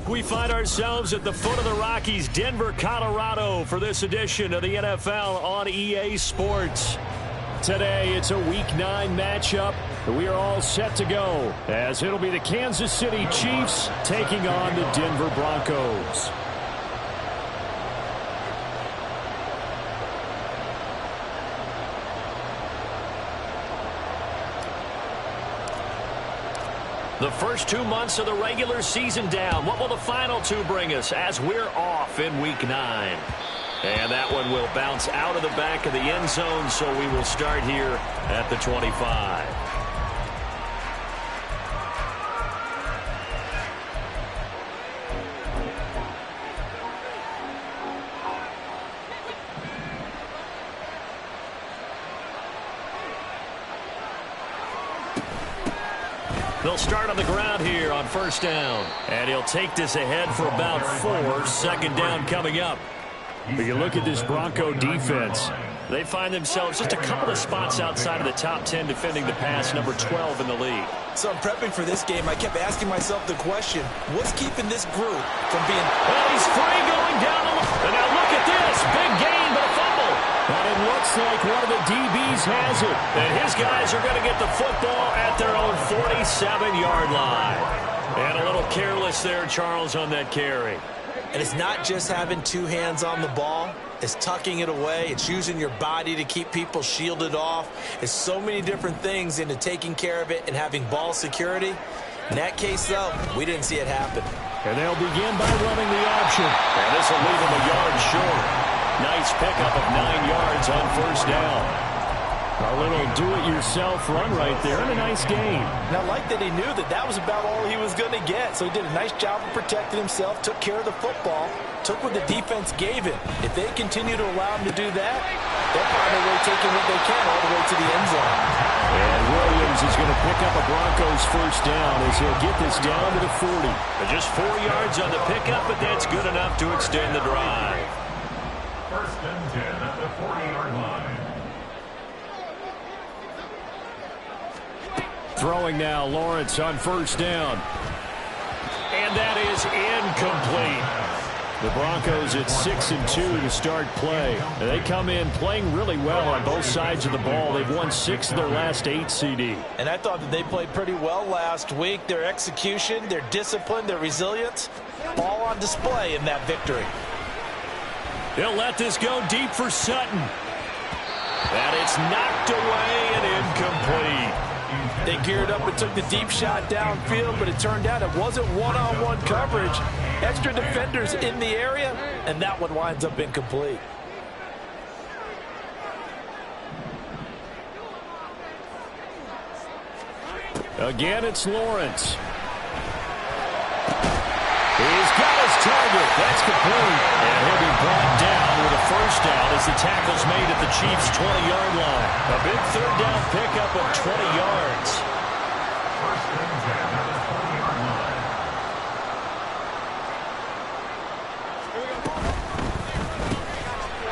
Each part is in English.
We find ourselves at the foot of the Rockies, Denver, Colorado, for this edition of the NFL on EA Sports. Today, it's a Week 9 matchup. We are all set to go, as it'll be the Kansas City Chiefs taking on the Denver Broncos. The first 2 months of the regular season down. What will the final two bring us as we're off in Week 9? And that one will bounce out of the back of the end zone, so we will start here at the 25. They'll start on the ground here on first down. And he'll take this ahead for about 4. Second down coming up. But you look at this Bronco defense. They find themselves just a couple of spots outside of the top 10 defending the pass, number 12 in the league. So I'm prepping for this game. I kept asking myself the question, what's keeping this group from being... Well, he's free going down the line. And now look at this. Big gain, but a fumble. And it looks like one of the DBs has it. And his guys are going to get the football at their own 47-yard line. And a little careless there, Charles, on that carry. And it's not just having two hands on the ball. It's tucking it away. It's using your body to keep people shielded off. It's so many different things into taking care of it and having ball security. In that case, though, we didn't see it happen. And they'll begin by running the option. And this will leave them a yard short. Nice pickup of 9 yards on first down. A little do-it-yourself run right there and a nice game. And I like that he knew that that was about all he was going to get. So he did a nice job of protecting himself, took care of the football, took what the defense gave him. If they continue to allow him to do that, they'll find a way taking what they can all the way to the end zone. And Williams is going to pick up a Broncos first down as he'll get this down to the 40. Just 4 yards on the pickup, but that's good enough to extend the drive. First and 10 at the 40-yard line. Throwing now, Lawrence on first down. And that is incomplete. The Broncos at 6-2 to start play. They come in playing really well on both sides of the ball. They've won 6 of their last 8, CD. And I thought that they played pretty well last week. Their execution, their discipline, their resilience, all on display in that victory. They'll let this go deep for Sutton. And it's knocked away and incomplete. They geared up and took the deep shot downfield, but it turned out it wasn't one-on-one coverage. Extra defenders in the area, and that one winds up incomplete. Again, it's Lawrence. He's got his target. That's complete. And he'll be brought down with a first down as the tackle's made at the Chiefs' 20-yard line. A big third down pickup of 20 yards. First and 10 at the 40-yard line.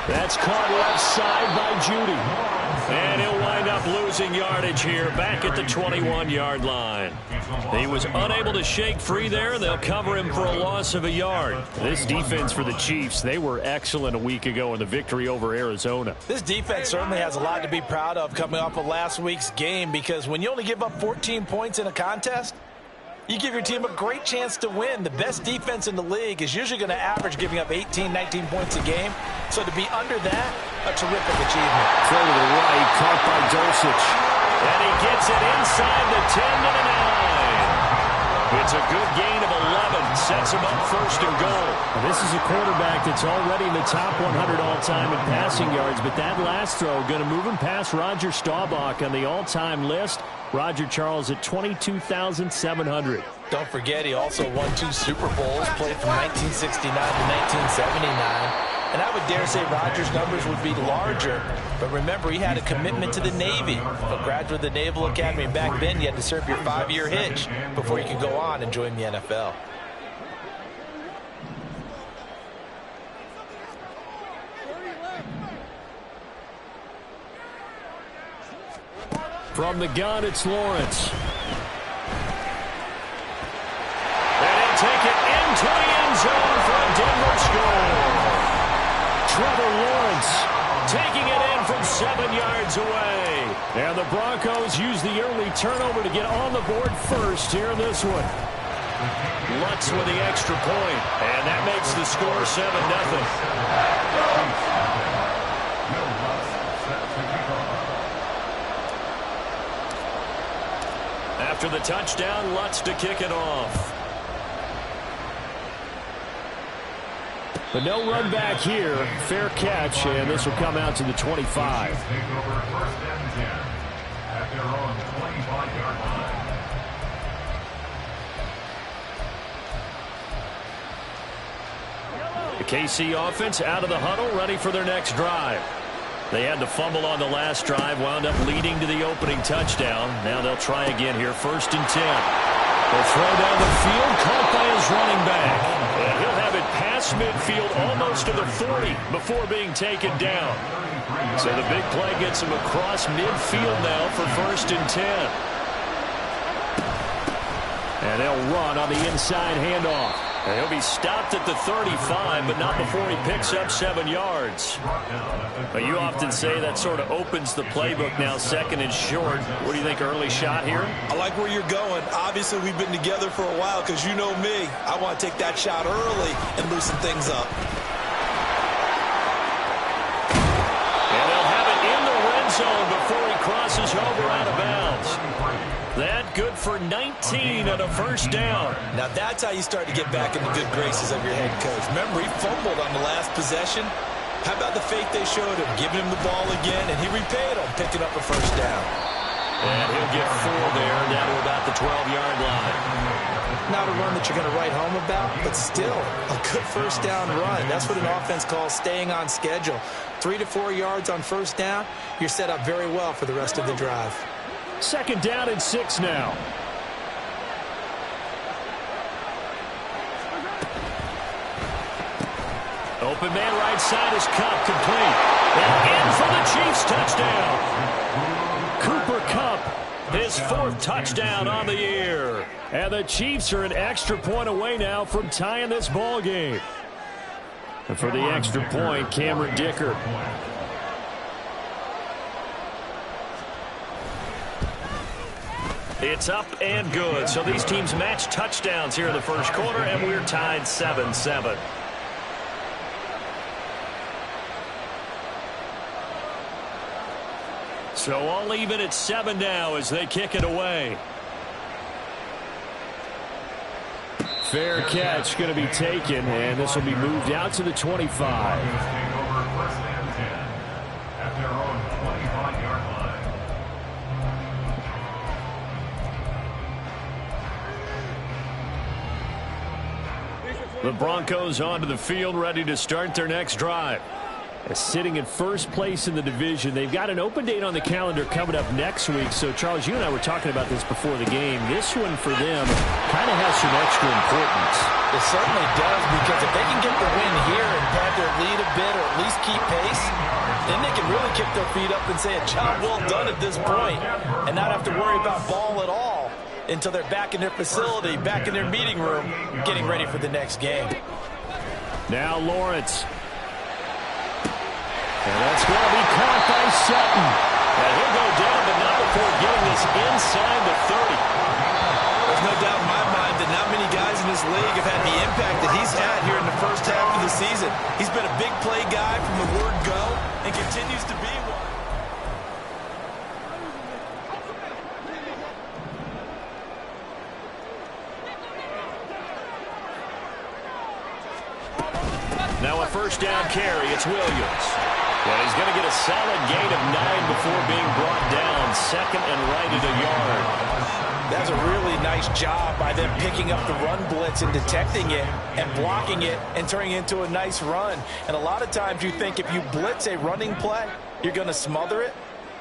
That's caught left side by Judy. And he'll wind up losing yardage here back at the 21-yard line. He was unable to shake free there, and they'll cover him for a loss of a yard. This defense for the Chiefs, they were excellent a week ago in the victory over Arizona. This defense certainly has a lot to be proud of coming off of last week's game, because when you only give up 14 points in a contest, you give your team a great chance to win. The best defense in the league is usually going to average giving up 18, 19 points a game. So to be under that, a terrific achievement. Throw to the right, caught by Dulcich. And he gets it inside the 10 to the 9. It's a good gain of 11. Sets him up first and goal. Well, this is a quarterback that's already in the top 100 all-time in passing yards, but that last throw going to move him past Roger Staubach on the all-time list. Roger Charles at 22,700. Don't forget, he also won 2 Super Bowls, played from 1969 to 1979. And I would dare say Rodgers' numbers would be larger. But remember, he had a commitment to the Navy, a graduate of the Naval Academy. And back then, you had to serve your 5-year hitch before you could go on and join the NFL. From the gun, it's Lawrence. And he'll take it into the goes away. And the Broncos use the early turnover to get on the board first here in this one. Lutz with the extra point, and that makes the score 7-0. After the touchdown, Lutz to kick it off. But no run back here. Fair catch, and this will come out to the 25. Take over first and 10 at their own 25-yard line. The KC offense out of the huddle, ready for their next drive. They had the fumble on the last drive, wound up leading to the opening touchdown. Now they'll try again here, first and 10. They'll throw down the field, caught by his running back. And he'll have it past midfield, almost to the 40, before being taken down. So the big play gets him across midfield now for first and 10. And they'll run on the inside handoff. And he'll be stopped at the 35, but not before he picks up 7 yards. But you often say that sort of opens the playbook now, second and short. What do you think, early shot here? I like where you're going. Obviously, we've been together for a while because you know me. I want to take that shot early and loosen things up. And they'll have it in the red zone before he crosses over out of bounds. That good for 19 and a first down. Now that's how you start to get back in the good graces of your head coach. Remember, he fumbled on the last possession. How about the faith they showed him, giving him the ball again, and he repaid him, picking up a first down. And he'll get 4 there, down to about the 12-yard line. Not a run that you're going to write home about, but still a good first down run. That's what an offense calls staying on schedule. 3 to 4 yards on first down, you're set up very well for the rest of the drive. Second down and 6 now. Open man right side is Kupp, complete. And in for the Chiefs touchdown. Cooper Kupp, his 4th touchdown on the year. And the Chiefs are an extra point away now from tying this ball game. And for the extra point, Cameron Dicker. It's up and good. So these teams match touchdowns here in the first quarter, and we're tied 7-7. So all even at 7 now as they kick it away. Fair catch going to be taken, and this will be moved out to the 25. Take over first and 10 at their own 25-yard line. The Broncos onto the field, ready to start their next drive. Sitting in first place in the division. They've got an open date on the calendar coming up next week. So, Charles, you and I were talking about this before the game. This one for them kind of has some extra importance. It certainly does, because if they can get the win here and pad their lead a bit, or at least keep pace, then they can really kick their feet up and say a job well done at this point and not have to worry about ball at all until they're back in their facility, back in their meeting room, getting ready for the next game. Now Lawrence. And that's going to be caught by Sutton. And he'll go down, but not before getting this inside the 30. There's no doubt in my mind that not many guys in this league have had the impact that he's had here in the first half of the season. He's been a big play guy from the word go and continues to be one. Now a first down carry. It's Williams. And he's going to get a solid gain of 9 before being brought down. Second and right at a yard. That's a really nice job by them picking up the run blitz and detecting it and blocking it and turning it into a nice run. And a lot of times you think if you blitz a running play, you're going to smother it.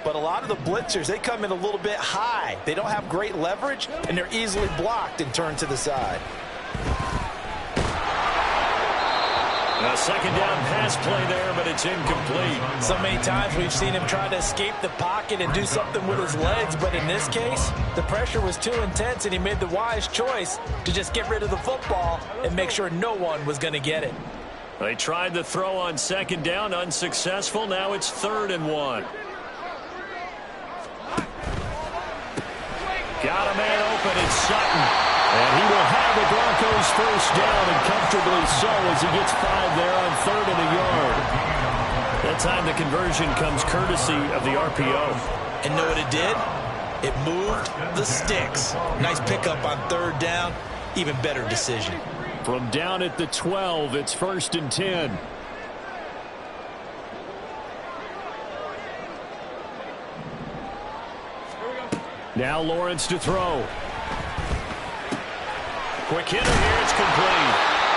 But a lot of the blitzers, they come in a little bit high. They don't have great leverage, and they're easily blocked and turned to the side. A second down pass play there, but it's incomplete. So many times we've seen him try to escape the pocket and do something with his legs, but in this case, the pressure was too intense, and he made the wise choice to just get rid of the football and make sure no one was going to get it. They tried the throw on second down, unsuccessful. Now it's 3rd and 1. Got a man open, it's Sutton. And he will have the Broncos first down, and comfortably so as he gets 5 there on 3rd and a yard. That time the conversion comes courtesy of the RPO. And know what it did? It moved the sticks. Nice pickup on 3rd down. Even better decision. From down at the 12, it's 1st and 10. Now Lawrence to throw. Quick hitter here, it's complete.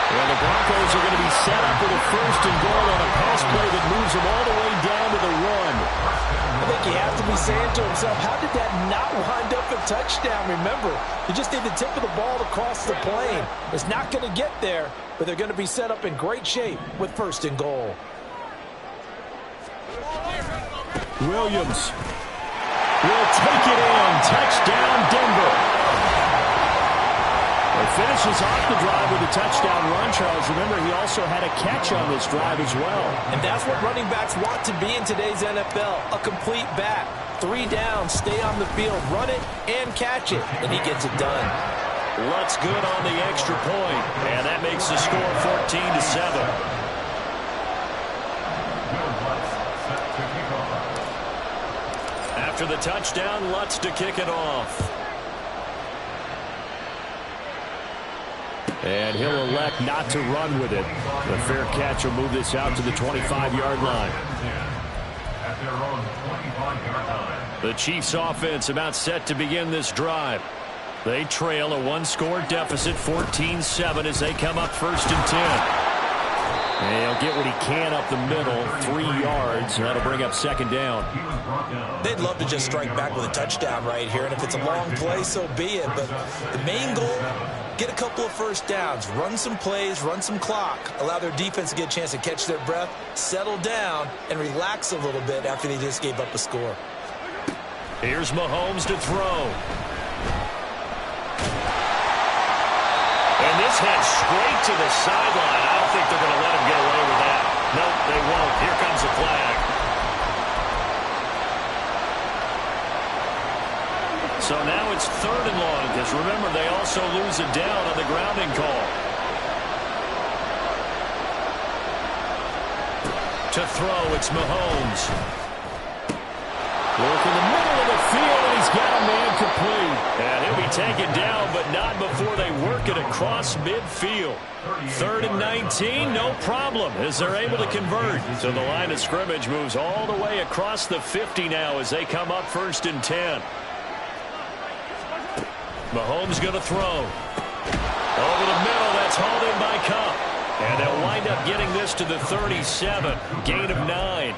And the Broncos are going to be set up with a 1st and goal on a pass play that moves them all the way down to the 1. I think he has to be saying to himself, how did that not wind up a touchdown? Remember, you just need the tip of the ball to cross the plane. It's not going to get there, but they're going to be set up in great shape with 1st and goal. Williams will take it in. Touchdown, Denver. It finishes off the drive with a touchdown run, Charles. Remember, he also had a catch on this drive as well. And that's what running backs want to be in today's NFL, a complete back. 3 downs, stay on the field, run it, and catch it. And he gets it done. Lutz good on the extra point, and that makes the score 14-7. After the touchdown, Lutz to kick it off. And he'll elect not to run with it. The fair catch will move this out to the 25-yard line. The Chiefs offense about set to begin this drive. They trail a 1-score deficit, 14-7, as they come up 1st and 10. And he'll get what he can up the middle, 3 yards, and that'll bring up 2nd down. They'd love to just strike back with a touchdown right here, and if it's a long play, so be it. But the main goal, get a couple of 1st downs, run some plays, run some clock, allow their defense to get a chance to catch their breath, settle down, and relax a little bit after they just gave up a score. Here's Mahomes to throw. And this heads straight to the sideline. I don't think they're going to let him get away with that. Nope, they won't. Here comes the flag. So now it's 3rd and long, because remember, they also lose it down on the grounding call. To throw, it's Mahomes. Look in the middle of the field, and he's got a man complete. And he'll be taken down, but not before they work it across midfield. 3rd and 19, no problem, as they're able to convert. So the line of scrimmage moves all the way across the 50 now as they come up 1st and 10. Mahomes going to throw. Over the middle, that's hauled in by Kupp. And they'll wind up getting this to the 37, gain of 9.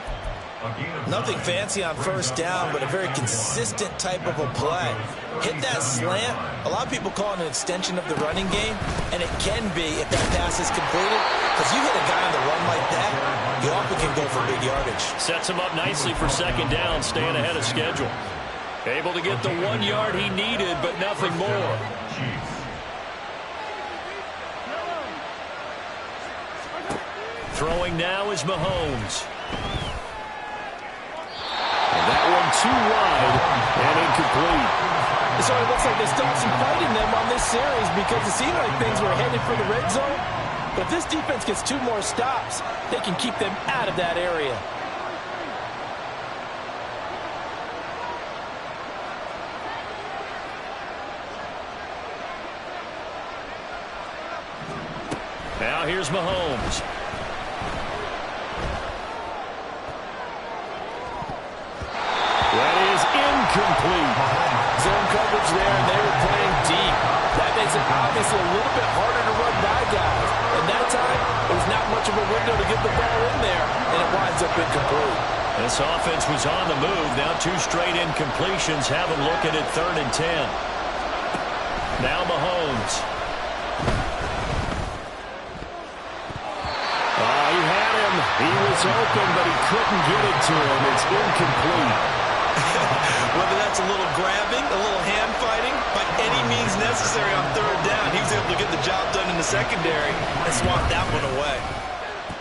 Nothing fancy on 1st down, but a very consistent type of a play. Hit that slant. A lot of people call it an extension of the running game, and it can be if that pass is completed, because you hit a guy on the run like that, you often can go for big yardage. Sets him up nicely for 2nd down, staying ahead of schedule. Able to get the 1 yard he needed, but nothing more. Throwing now is Mahomes. And that one too wide and incomplete. So it looks like they still have some fight in them on this series, because it seemed like things were headed for the red zone. But if this defense gets 2 more stops, they can keep them out of that area. Now here's Mahomes. That is incomplete. Zone coverage there, and they were playing deep. That makes it obviously a little bit harder to run by guys. And that time, it was not much of a window to get the ball in there, and it winds up incomplete. This offense was on the move. Now 2 straight incompletions have them looking at 3rd and 10. Now Mahomes. He had him. He was open, but he couldn't get it to him. It's incomplete. Whether that's a little grabbing, a little hand fighting, by any means necessary on 3rd down, he was able to get the job done in the secondary and swat that one away.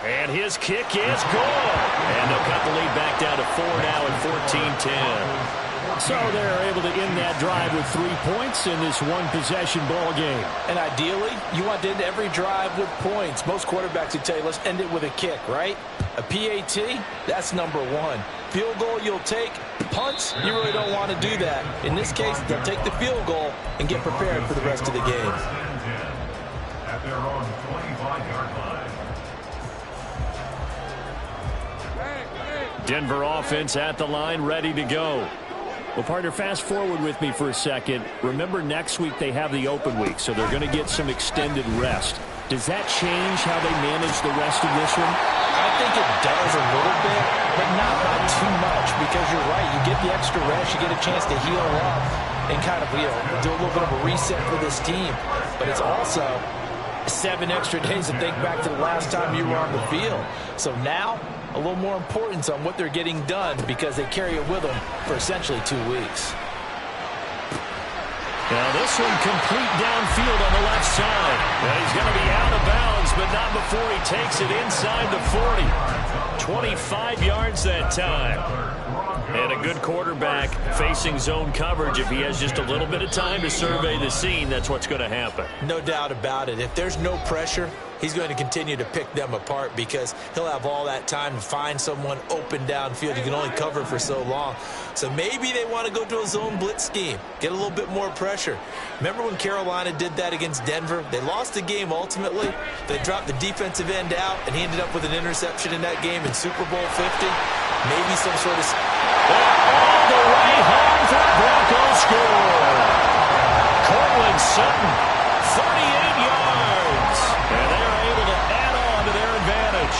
And his kick is good. And they'll cut the lead back down to 4 now at 14-10. So they're able to end that drive with 3 points in this one-possession ball game. And ideally, you want to end every drive with points. Most quarterbacks would tell you, let's end it with a kick, right? A PAT, that's number one. Field goal you'll take. Punts, you really don't want to do that. In this case, they'll take the field goal and get prepared for the rest of the game. At their own 25-yard line. Denver offense at the line, ready to go. Well, partner, fast forward with me for a second. Remember, next week they have the open week, so they're going to get some extended rest. Does that change how they manage the rest of this one? I think it does a little bit, but not by too much, because you're right. You get the extra rest, you get a chance to heal up and kind of, do a little bit of a reset for this team. But it's also 7 extra days to think back to the last time you were on the field. So now, a little more importance on what they're getting done because they carry it with them for essentially 2 weeks. Now this one complete downfield on the left side. And he's going to be out of bounds, but not before he takes it inside the 40. 25 yards that time. And a good quarterback facing zone coverage. If he has just a little bit of time to survey the scene, that's what's going to happen. No doubt about it. If there's no pressure, he's going to continue to pick them apart because he'll have all that time to find someone open downfield. You can only cover for so long. So maybe they want to go to a zone blitz scheme, get a little bit more pressure. Remember when Carolina did that against Denver? They lost the game ultimately. They dropped the defensive end out, and he ended up with an interception in that game in Super Bowl 50. Maybe some sort of... all the way home for the Broncos score. Cortland Sutton, 38 yards. And they're able to add on to their advantage.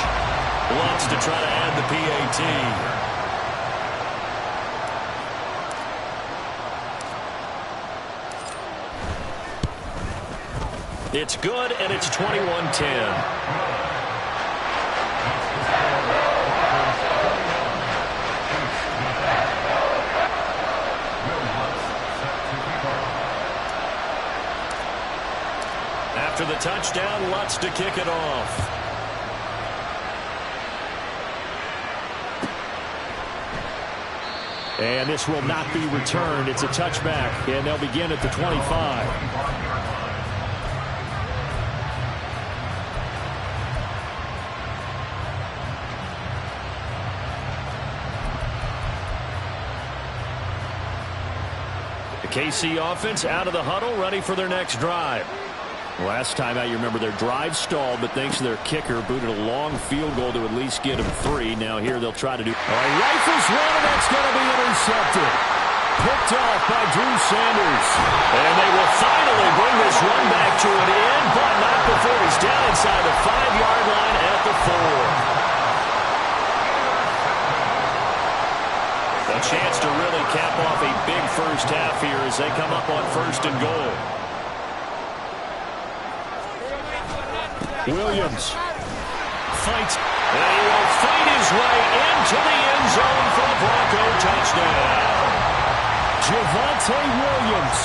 Wants to try to add the PAT. It's good, and it's 21-10. After the touchdown, Lutz to kick it off. And this will not be returned. It's a touchback, and they'll begin at the 25. KC offense out of the huddle, ready for their next drive. Last time out, you remember their drive stalled, but thanks to their kicker, booted a long field goal to at least get them 3. Now here they'll try to do... rifles one, and that's going to be intercepted. Picked off by Drew Sanders. And they will finally bring this one back to an end, but not before he's down inside the 5-yard line at the 4. A chance to really cap off a big first half here as they come up on 1st and goal. Williams fights, and he will fight his way into the end zone for a Bronco touchdown. Javonte Williams,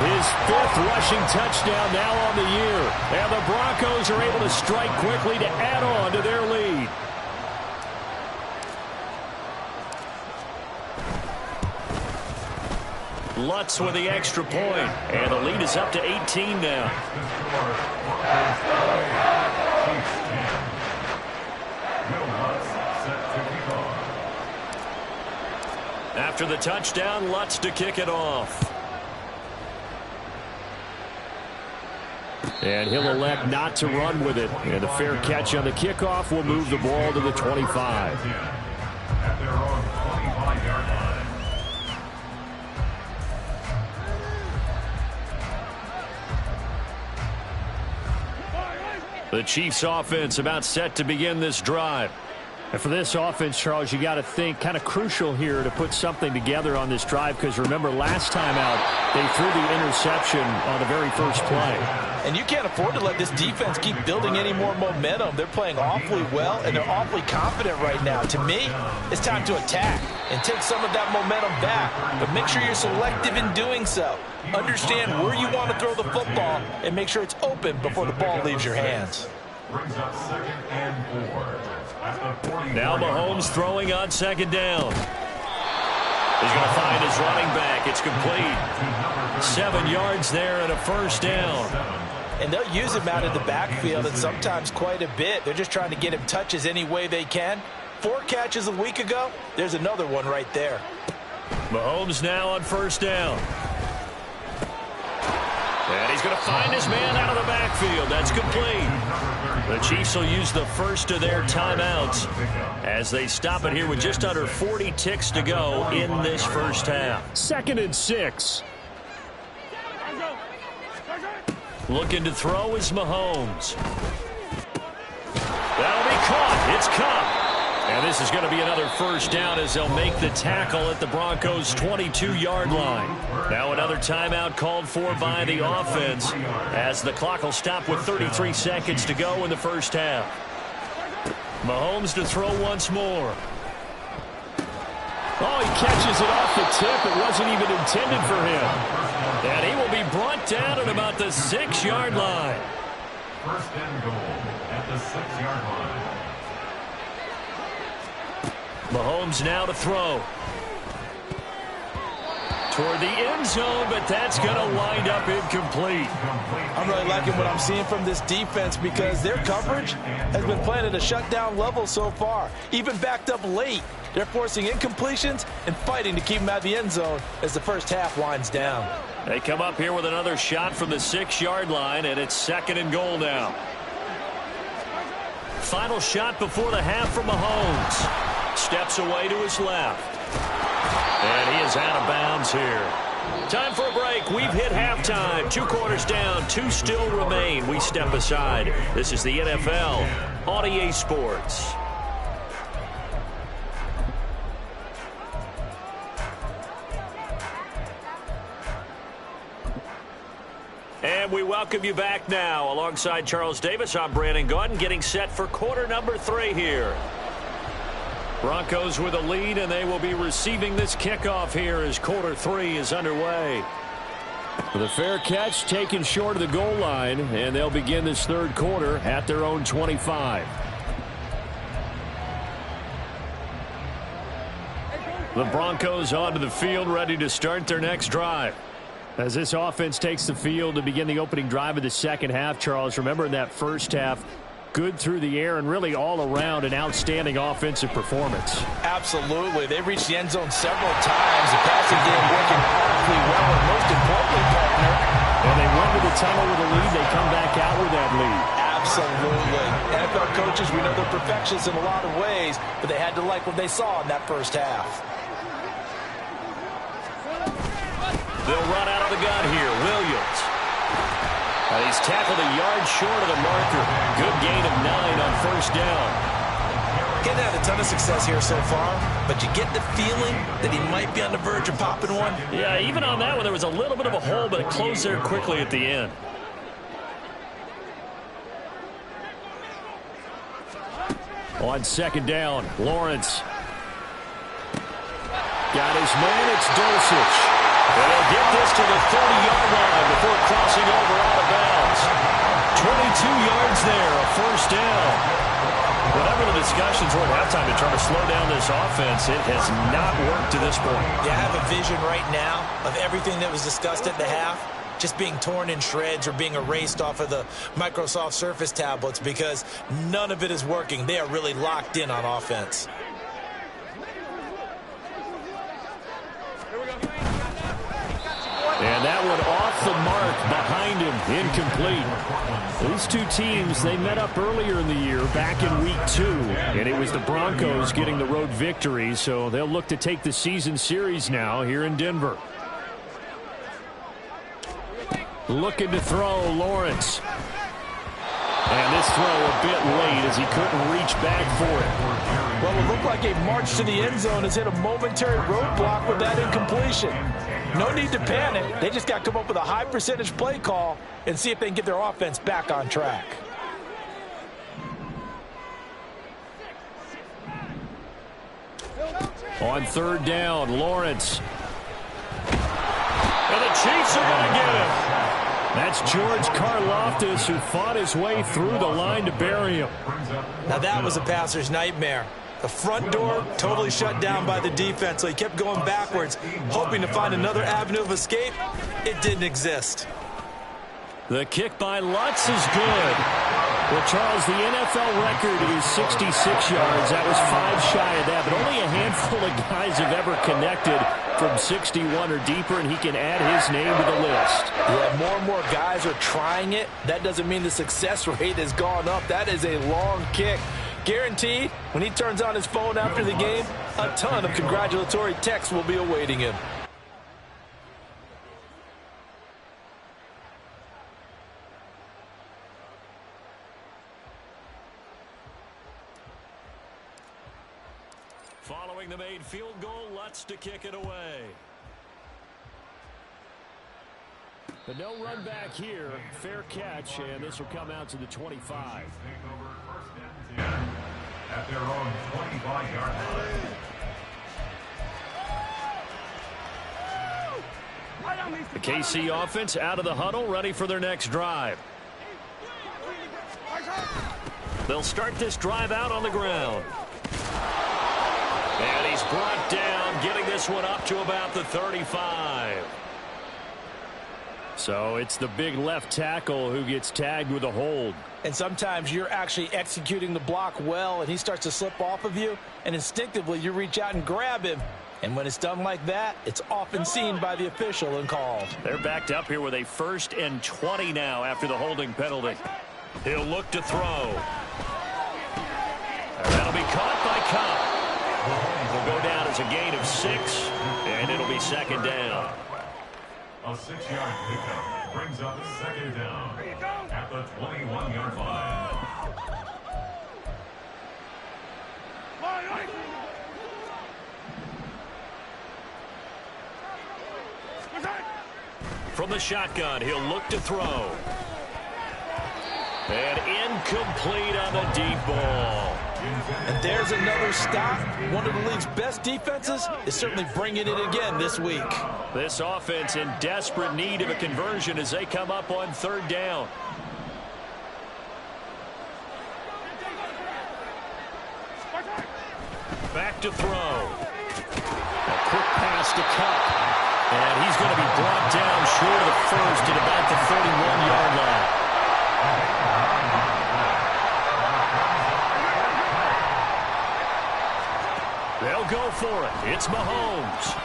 his 5th rushing touchdown now on the year. And the Broncos are able to strike quickly to add on to their lead. Lutz with the extra point, and the lead is up to 18 now. After the touchdown, Lutz to kick it off. And he'll elect not to run with it. And a fair catch on the kickoff will move the ball to the 25. At their own 25-yard line. The Chiefs offense about set to begin this drive. And for this offense, Charles, you got to think kind of crucial here to put something together on this drive because remember last time out they threw the interception on the very first play. And you can't afford to let this defense keep building any more momentum. They're playing awfully well and they're awfully confident right now. To me, it's time to attack and take some of that momentum back. But make sure you're selective in doing so. Understand where you want to throw the football and make sure it's open before the ball leaves your hands. Brings up 2nd and 4. Now Mahomes throwing on 2nd down. He's going to find his running back. It's complete. 7 yards there and a first down. And they'll use him out in the backfield and sometimes quite a bit. They're just trying to get him touches any way they can. 4 catches a week ago. There's another one right there. Mahomes now on first down. And he's going to find his man out of the backfield. That's complete. The Chiefs will use the first of their timeouts as they stop it here with just under 40 ticks to go in this first half. 2nd and 6. Looking to throw is Mahomes. That'll be caught. It's caught. And this is going to be another first down as they'll make the tackle at the Broncos' 22-yard line. Now another timeout called for by the offense as the clock will stop with 33 seconds to go in the first half. Mahomes to throw once more. Oh, he catches it off the tip. It wasn't even intended for him. And he will be brought down at about the 6-yard line. First and goal at the 6-yard line. Mahomes now to throw. Toward the end zone, but that's going to wind up incomplete. I'm really liking what I'm seeing from this defense because their coverage has been playing at a shutdown level so far. Even backed up late, they're forcing incompletions and fighting to keep them out of the end zone as the first half winds down. They come up here with another shot from the 6-yard line, and it's 2nd and goal now. Final shot before the half from Mahomes. Steps away to his left. And he is out of bounds here. Time for a break. We've hit halftime. 2 quarters down. 2 still remain. We step aside. This is the NFL on EA Sports. And we welcome you back now. Alongside Charles Davis, I'm Brandon Gaudin, getting set for quarter number 3 here. Broncos with a lead, and they will be receiving this kickoff here as quarter 3 is underway. With a fair catch taken short of the goal line, and they'll begin this 3rd quarter at their own 25. The Broncos onto the field, ready to start their next drive. As this offense takes the field to begin the opening drive of the second half, Charles, remember in that first half, good through the air and really all around an outstanding offensive performance. Absolutely. They reached the end zone several times. The passing game working powerfully well, and most importantly, partner. And they went to the tunnel with a lead. They come back out with that lead. Absolutely. NFL coaches, we know they're perfectionists in a lot of ways, but they had to like what they saw in that first half. They'll run out of the gun here. Williams. And he's tackled a yard short of the marker. Good gain of 9 on first down. He's had a ton of success here so far, but you get the feeling that he might be on the verge of popping one. Yeah, even on that one, there was a little bit of a hole, but it closed there quickly at the end. On 2nd down, Lawrence. Got his man, it's Dulcich. And they'll get this to the 30-yard line before crossing over out of bounds. 22 yards there, a first down. Whatever the discussions were at halftime to try to slow down this offense, it has not worked to this point. Yeah, I have a vision right now of everything that was discussed at the half just being torn in shreds or being erased off of the Microsoft Surface tablets because none of it is working. They are really locked in on offense. And that one off the mark behind him, incomplete. These two teams, they met up earlier in the year, back in week 2, and it was the Broncos getting the road victory, so they'll look to take the season series now here in Denver. Looking to throw, Lawrence. And this throw a bit late as he couldn't reach back for it. Well, it looked like a march to the end zone has hit a momentary roadblock with that incompletion. No need to panic. They just got to come up with a high percentage play call and see if they can get their offense back on track. On 3rd down, Lawrence. And the Chiefs are going to get him. That's George Karlaftis, who fought his way through the line to bury him. Now that was a passer's nightmare. The front door totally shut down by the defense, so he kept going backwards, hoping to find another avenue of escape. It didn't exist. The kick by Lutz is good. Well, Charles, the NFL record is 66 yards. That was 5 shy of that, but only a handful of guys have ever connected from 61 or deeper, and he can add his name to the list. Yeah, more and more guys are trying it. That doesn't mean the success rate has gone up. That is a long kick. Guaranteed, when he turns on his phone after the game, a ton of congratulatory texts will be awaiting him. Following the made field goal, Lutz to kick it away. But no run back here. Fair catch, and this will come out to the 25. At their own 25-yard line. The KC offense out of the huddle, ready for their next drive. They'll start this drive out on the ground. And he's brought down, getting this one up to about the 35. So it's the big left tackle who gets tagged with a hold. And sometimes you're actually executing the block well, and he starts to slip off of you, and instinctively you reach out and grab him. And when it's done like that, it's often seen by the official and called. They're backed up here with a 1st and 20 now after the holding penalty. He'll look to throw. And that'll be caught by Cup. Will go down as a gain of 6, and it'll be 2nd down. A 6-yard pickup brings up 2nd down at the 21-yard line. From the shotgun, he'll look to throw. And incomplete on the deep ball. And there's another stop. One of the league's best defenses is certainly bringing it again this week. This offense in desperate need of a conversion as they come up on 3rd down. Back to throw. A quick pass to Cup. And he's going to be brought down short of the 1st at about the 31-yard line. They'll go for it. It's Mahomes.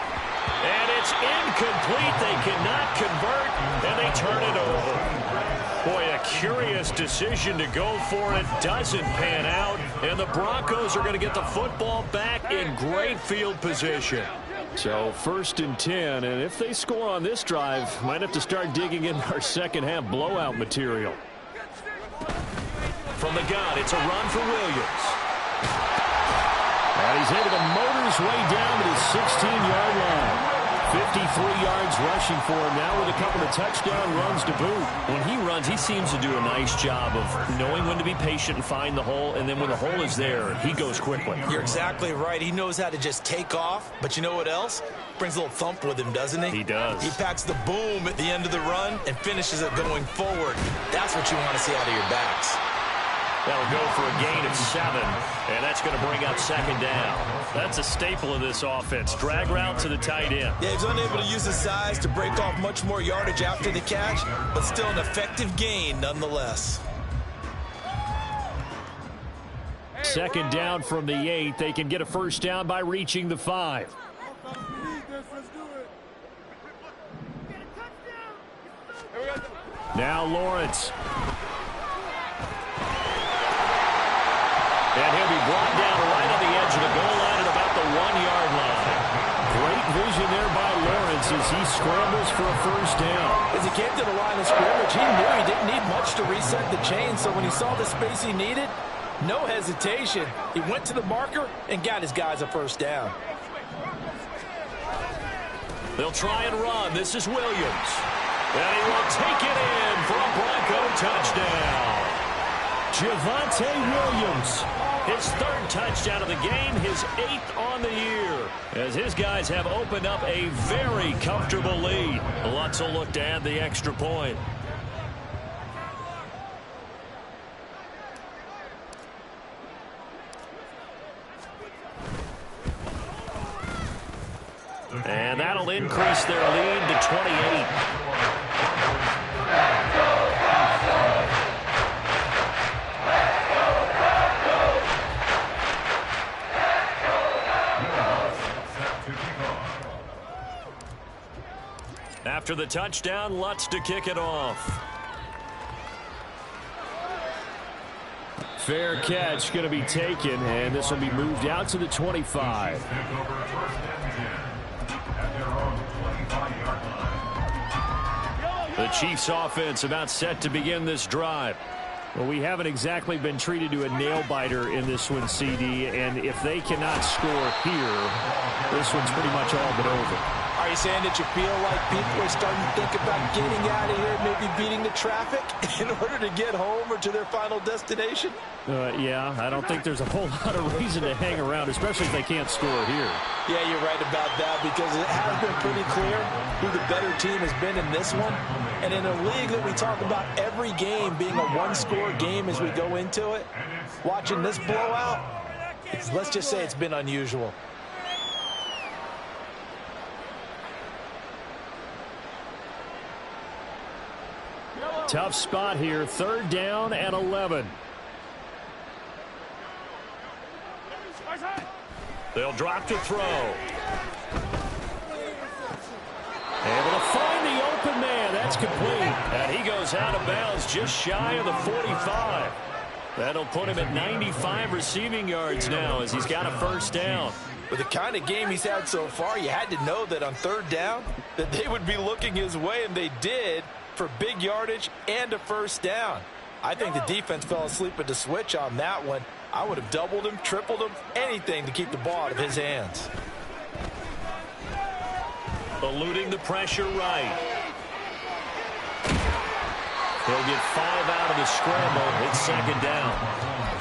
And it's incomplete. They cannot convert, and they turn it over. Boy, a curious decision to go for it. Doesn't pan out, and the Broncos are going to get the football back in great field position. So 1st and 10, and if they score on this drive, might have to start digging in our second-half blowout material. From the gun, it's a run for Williams. And he's able to motor his way down to the 16-yard line. 53 yards rushing for him now with a couple of touchdown runs to boot. When he runs, he seems to do a nice job of knowing when to be patient and find the hole, and then when the hole is there, he goes quickly. You're exactly right. He knows how to just take off, but you know what else? Brings a little thump with him, doesn't he? He does. He packs the boom at the end of the run and finishes it going forward. That's what you want to see out of your backs. That'll go for a gain of 7, and that's going to bring up 2nd down. That's a staple of this offense. Drag route to the tight end. Yeah, he's unable to use his size to break off much more yardage after the catch, but still an effective gain nonetheless. 2nd down from the 8. They can get a 1st down by reaching the 5. Now Lawrence. And he'll be brought down right on the edge of the goal line at about the 1-yard line. Great vision there by Lawrence as he scrambles for a 1st down. As he came to the line of scrimmage, he knew he didn't need much to reset the chain, so when he saw the space he needed, no hesitation. He went to the marker and got his guys a 1st down. They'll try and run. This is Williams. And he will take it in for a Bronco touchdown. Javonte Williams, his 3rd touchdown of the game, his 8th on the year, as his guys have opened up a very comfortable lead. Lutz will look to add the extra point. And that'll increase their lead to 28. After the touchdown, Lutz to kick it off. Fair catch going to be taken, and this will be moved out to the 25. The Chiefs offense about set to begin this drive. Well, we haven't exactly been treated to a nail-biter in this one, CD, and if they cannot score here, this one's pretty much all but over. Are you saying that you feel like people are starting to think about getting out of here, maybe beating the traffic in order to get home or to their final destination? Yeah, I don't think there's a whole lot of reason to hang around, especially if they can't score here. Yeah, you're right about that because it has been pretty clear who the better team has been in this one. And in a league that we talk about every game being a one-score game as we go into it, watching this blowout, let's just say it's been unusual. Tough spot here, 3rd down and 11. They'll drop to throw. Able to find the open man. That's complete. And he goes out of bounds just shy of the 45. That'll put him at 95 receiving yards now as he's got a 1st down. With the kind of game he's had so far, you had to know that on 3rd down that they would be looking his way, and they did, for big yardage and a 1st down. I think the defense fell asleep at the switch on that one. I would have doubled him, tripled him, anything to keep the ball out of his hands. Eluding the pressure right. He'll get 5 out of the scramble. It's 2nd down.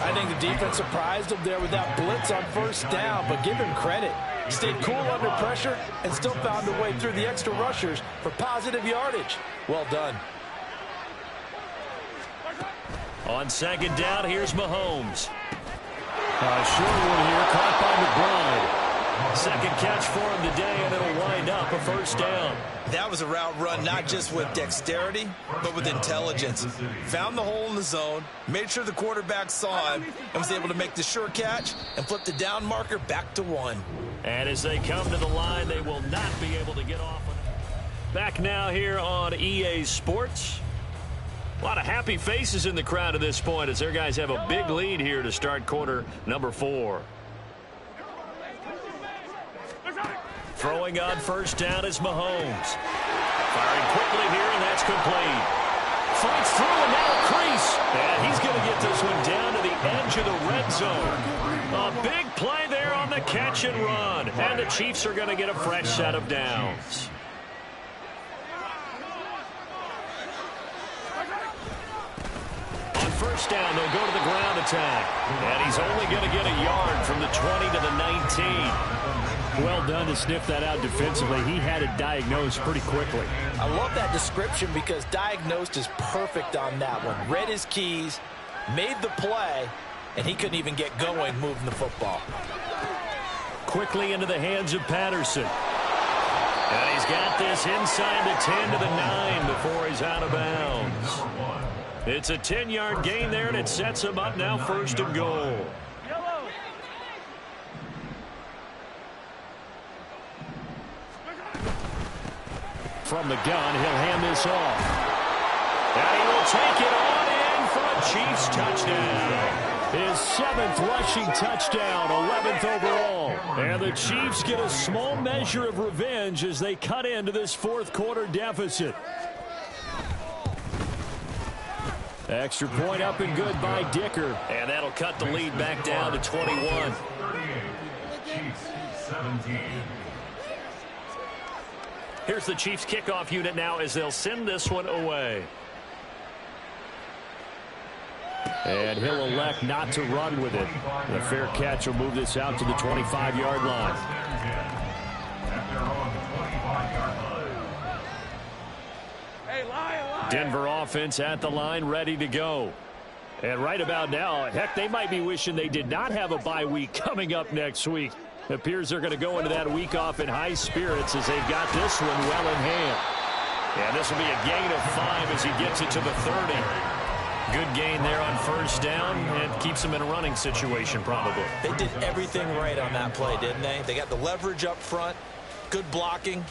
I think the defense surprised him there with that blitz on 1st down, but give him credit. Stayed cool under pressure and still found a way through the extra rushers for positive yardage. Well done. On 2nd down, here's Mahomes. Short one here, caught by McBride. 2nd catch for him today, and it'll wind up a 1st down. That was a route run not just with dexterity, but with intelligence. Found the hole in the zone, made sure the quarterback saw him, and was able to make the sure catch and flip the down marker back to 1. And as they come to the line, they will not be able to get off. Back now here on EA Sports. A lot of happy faces in the crowd at this point as their guys have a big lead here to start quarter number 4. Throwing on 1st down is Mahomes. Firing quickly here, and that's complete. Fights through, and now a crease. And he's going to get this one down to the edge of the red zone. A big play there on the catch and run. And the Chiefs are going to get a fresh set of downs. On 1st down, they'll go to the ground attack. And he's only going to get a yard from the 20 to the 19. Well done to sniff that out defensively. He had it diagnosed pretty quickly. I love that description because diagnosed is perfect on that one. Read his keys, made the play, and he couldn't even get going moving the football. Quickly into the hands of Patterson. And he's got this inside the 10 to the 9 before he's out of bounds. It's a 10-yard gain there, and it sets him up now 1st and goal. From the gun, he'll hand this off. And he will take it on in for a Chiefs touchdown. His 7th rushing touchdown, 11th overall. And the Chiefs get a small measure of revenge as they cut into this 4th quarter deficit. Extra point up and good by Dicker. And that'll cut the lead back down to 21. 38, Chiefs 17. Here's the Chiefs kickoff unit now as they'll send this one away. And he'll elect not to run with it. The fair catch will move this out to the 25-yard line. Denver offense at the line, ready to go. And right about now, heck, they might be wishing they did not have a bye week coming up next week. Appears they're going to go into that week off in high spirits as they've got this one well in hand. And this will be a gain of 5 as he gets it to the 30. Good gain there on first down and keeps him in a running situation probably. They did everything right on that play, didn't they? They got the leverage up front, good blocking,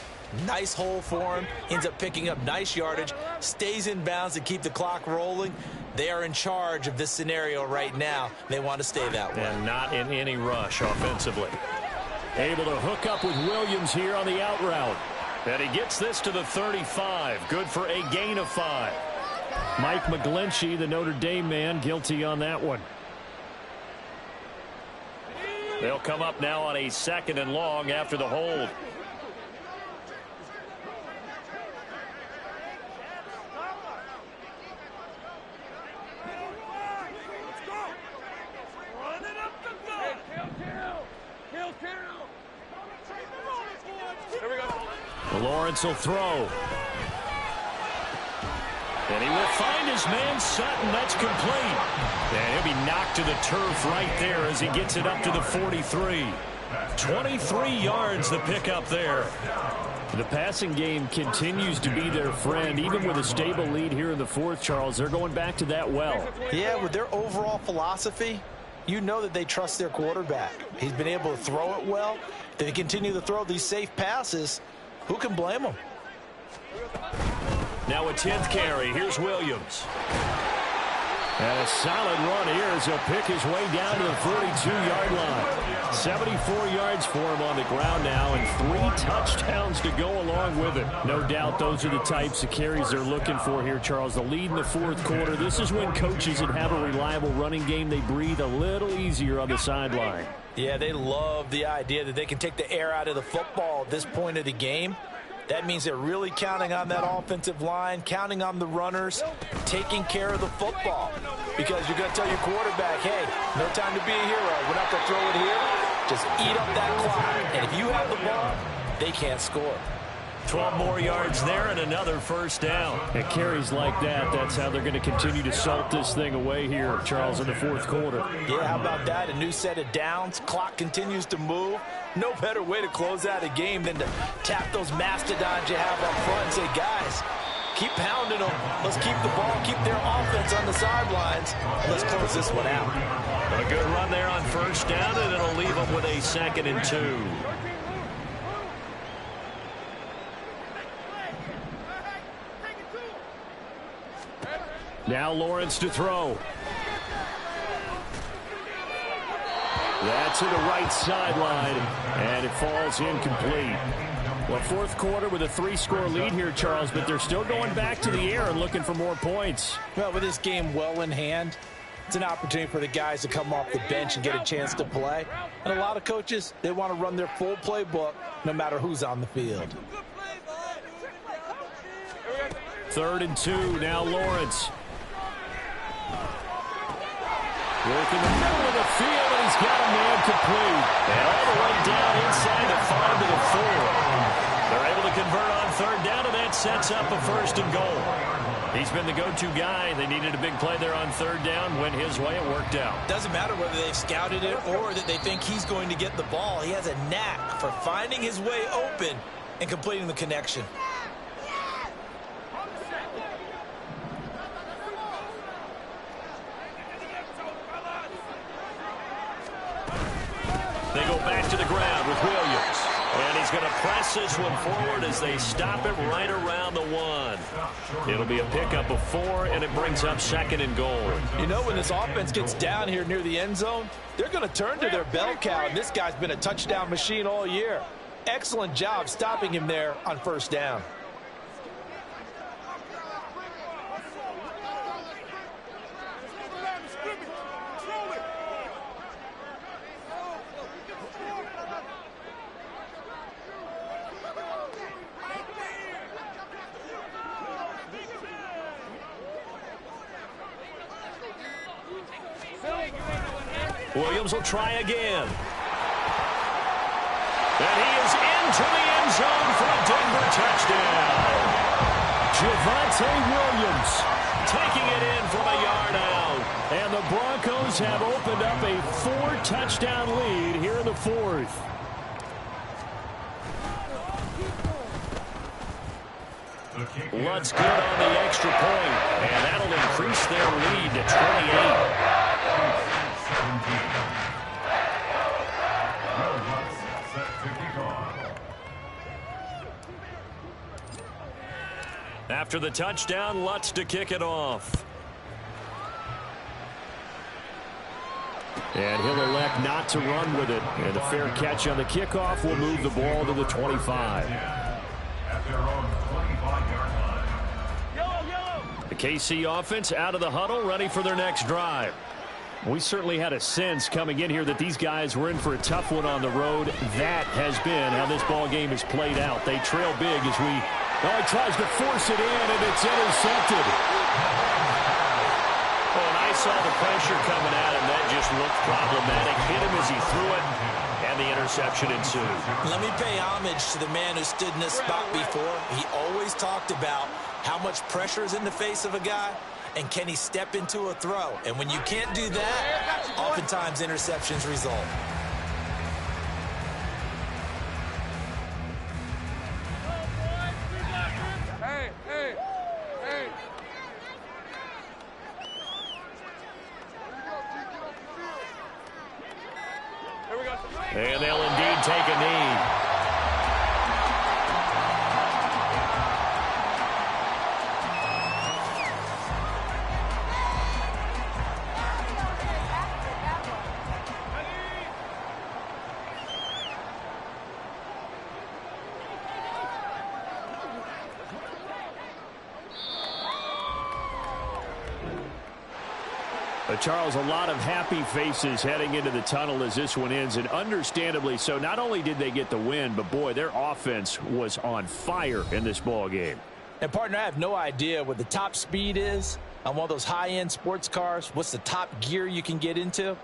nice hole for him, ends up picking up nice yardage, stays in bounds to keep the clock rolling. They are in charge of this scenario right now. They want to stay that way. And not in any rush offensively. Able to hook up with Williams here on the out route. And he gets this to the 35. Good for a gain of 5. Mike McGlinchey, the Notre Dame man, guilty on that one. They'll come up now on a 2nd and long after the hold. Lawrence will throw. And he will find his man Sutton. That's complete. And he'll be knocked to the turf right there as he gets it up to the 43. 23 yards the pickup there. The passing game continues to be their friend. Even with a stable lead here in the 4th, Charles, they're going back to that well. Yeah, with their overall philosophy, you know that they trust their quarterback. He's been able to throw it well. They continue to throw these safe passes. Who can blame them? Now a 10th carry. Here's Williams. And a solid run here as he'll pick his way down to the 42-yard line. 74 yards for him on the ground now and 3 touchdowns to go along with it. No doubt those are the types of carries they're looking for here, Charles. The lead in the 4th quarter. This is when coaches that have a reliable running game, they breathe a little easier on the sideline. Yeah, they love the idea that they can take the air out of the football at this point of the game. That means they're really counting on that offensive line, counting on the runners, taking care of the football. Because you're going to tell your quarterback, hey, no time to be a hero. We're not going to throw it here. Just eat up that clock. And if you have the ball, they can't score. 12 more yards there and another first down. At carries like that, that's how they're going to continue to salt this thing away here, Charles, in the 4th quarter. Yeah, how about that? A new set of downs. Clock continues to move. No better way to close out a game than to tap those mastodons you have up front and say, guys, keep pounding them. Let's keep the ball, keep their offense on the sidelines. Let's close this one out. A good run there on first down, and it'll leave them with a 2nd and 2. Now Lawrence to throw. That's to the right sideline, and it falls incomplete. Well, 4th quarter with a 3-score lead here, Charles, but they're still going back to the air and looking for more points. Well, with this game well in hand, it's an opportunity for the guys to come off the bench and get a chance to play. And a lot of coaches, they want to run their full playbook no matter who's on the field. 3rd and 2, now Lawrence. Working the middle of the field, and he's got a man complete. And all the way down inside the 5 to the 4. They're able to convert on 3rd down, and that sets up a 1st and goal. He's been the go-to guy. They needed a big play there on 3rd down. Went his way, it worked out. Doesn't matter whether they've scouted it or that they think he's going to get the ball. He has a knack for finding his way open and completing the connection. They go back to the ground with Williams. And he's going to press this one forward as they stop it right around the 1. It'll be a pickup of 4, and it brings up 2nd and goal. You know, when this offense gets down here near the end zone, they're going to turn to their bell cow, and this guy's been a touchdown machine all year. Excellent job stopping him there on 1st down. Williams will try again. And he is into the end zone for a Denver touchdown. Javonte Williams taking it in from a yard out. And the Broncos have opened up a 4-touchdown lead here in the 4th. Lutz good on the extra point, and that'll increase their lead to 28. After the touchdown, Lutz to kick it off. And he'll elect not to run with it. And a fair catch on the kickoff will move the ball to the 25. At their own 25-yard line. The KC offense out of the huddle, ready for their next drive. We certainly had a sense coming in here that these guys were in for a tough one on the road. That has been how this ball game has played out. They trail big as he tries to force it in, and it's intercepted. Oh, and I saw the pressure coming at him. That just looked problematic. Hit him as he threw it, and the interception ensued. Let me pay homage to the man who stood in this spot before. He always talked about how much pressure is in the face of a guy, and can he step into a throw? And when you can't do that, oftentimes interceptions result. And they'll indeed take a knee. Charles, a lot of happy faces heading into the tunnel as this one ends, and understandably so. Not only did they get the win, but boy, their offense was on fire in this ball game. And partner, I have no idea what the top speed is on one of those high-end sports cars. What's the top gear you can get into?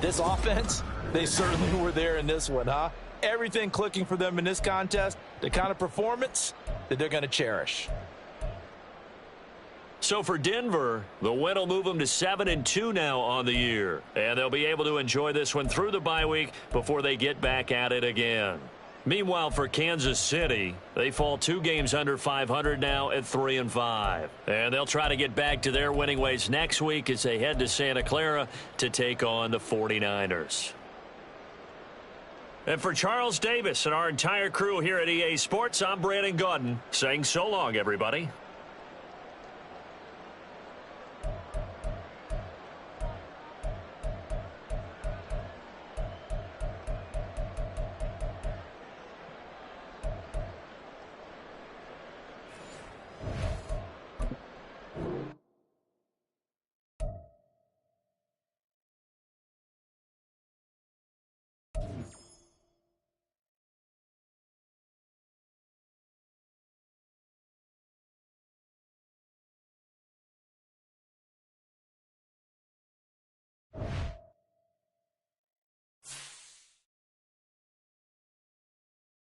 This offense, they certainly were there in this one, huh? Everything clicking for them in this contest, the kind of performance that they're going to cherish. So for Denver, the win will move them to 7-2 now on the year. And they'll be able to enjoy this one through the bye week before they get back at it again. Meanwhile, for Kansas City, they fall 2 games under 500 now at 3-5. And they'll try to get back to their winning ways next week as they head to Santa Clara to take on the 49ers. And for Charles Davis and our entire crew here at EA Sports, I'm Brandon Gaudin saying so long, everybody.